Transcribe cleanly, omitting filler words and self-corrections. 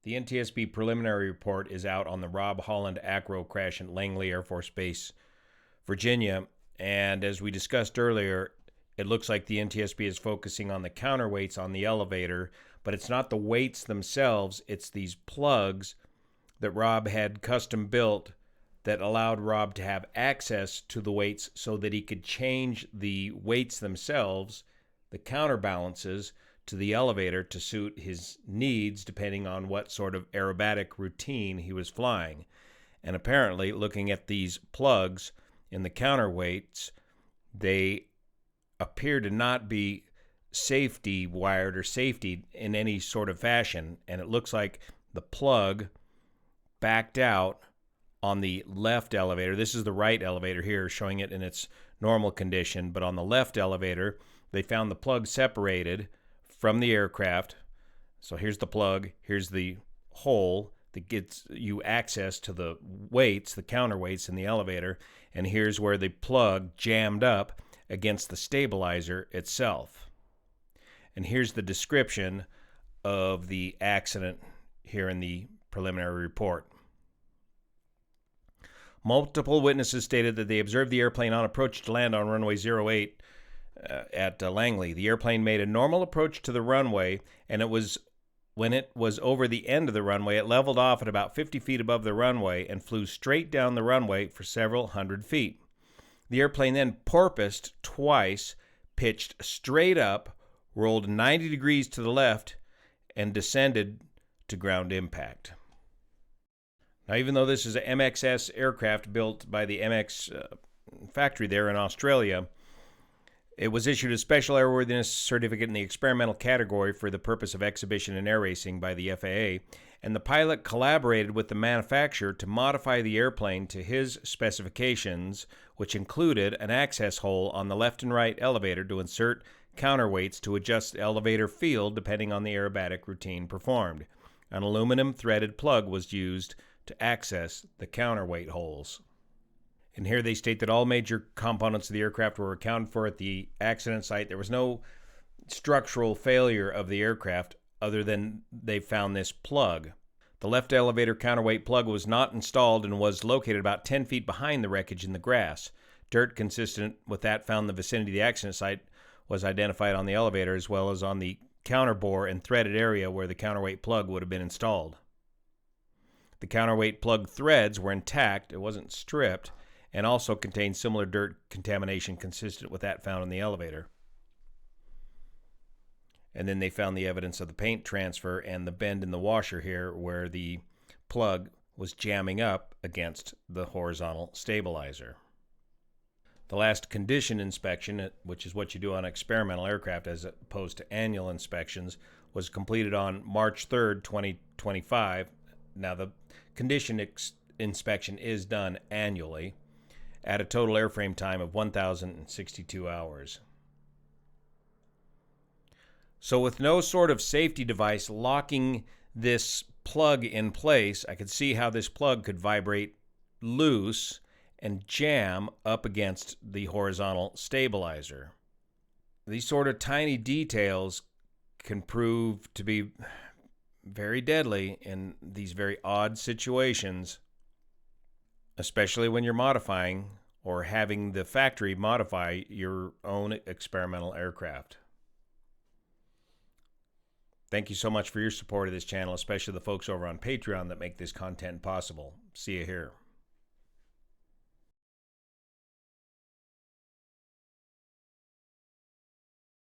The NTSB preliminary report is out on the Rob Holland acro crash at Langley Air Force Base, Virginia. And as we discussed earlier, it looks like the NTSB is focusing on the counterweights on the elevator, but it's not the weights themselves, it's these plugs that Rob had custom built that allowed Rob to have access to the weights so that he could change the weights themselves, the counterbalances, to the elevator to suit his needs depending on what sort of aerobatic routine he was flying. And apparently, looking at these plugs in the counterweights, they appear to not be safety wired or safety in any sort of fashion. And it looks like the plug backed out on the left elevator. This is the right elevator here, showing it in its normal condition. But on the left elevator, they found the plug separated from the aircraft. So here's the plug, here's the hole that gets you access to the weights, the counterweights in the elevator, and here's where the plug jammed up against the stabilizer itself. And here's the description of the accident here in the preliminary report. Multiple witnesses stated that they observed the airplane on approach to land on runway 08 at Langley. The airplane made a normal approach to the runway, and when it was over the end of the runway, it leveled off at about 50 feet above the runway and flew straight down the runway for several hundred feet. The airplane then porpoised twice, pitched straight up, rolled 90 degrees to the left, and descended to ground impact. Now, even though this is an MXS aircraft built by the MX factory there in Australia, it was issued a special airworthiness certificate in the experimental category for the purpose of exhibition and air racing by the FAA, and the pilot collaborated with the manufacturer to modify the airplane to his specifications, which included an access hole on the left and right elevator to insert counterweights to adjust the elevator field depending on the aerobatic routine performed. An aluminum threaded plug was used to access the counterweight holes. And here they state that all major components of the aircraft were accounted for at the accident site. There was no structural failure of the aircraft other than they found this plug. The left elevator counterweight plug was not installed and was located about 10 feet behind the wreckage in the grass. Dirt consistent with that found in the vicinity of the accident site was identified on the elevator as well as on the counterbore and threaded area where the counterweight plug would have been installed. The counterweight plug threads were intact, it wasn't stripped, and also contained similar dirt contamination consistent with that found in the elevator. And then they found the evidence of the paint transfer and the bend in the washer here where the plug was jamming up against the horizontal stabilizer. The last condition inspection, which is what you do on experimental aircraft as opposed to annual inspections, was completed on March 3rd, 2025. Now, the condition inspection is done annually at a total airframe time of 1,062 hours. So with no sort of safety device locking this plug in place, I could see how this plug could vibrate loose and jam up against the horizontal stabilizer. These sort of tiny details can prove to be very deadly in these very odd situations, especially when you're modifying or having the factory modify your own experimental aircraft. Thank you so much for your support of this channel, especially the folks over on Patreon that make this content possible. See you here.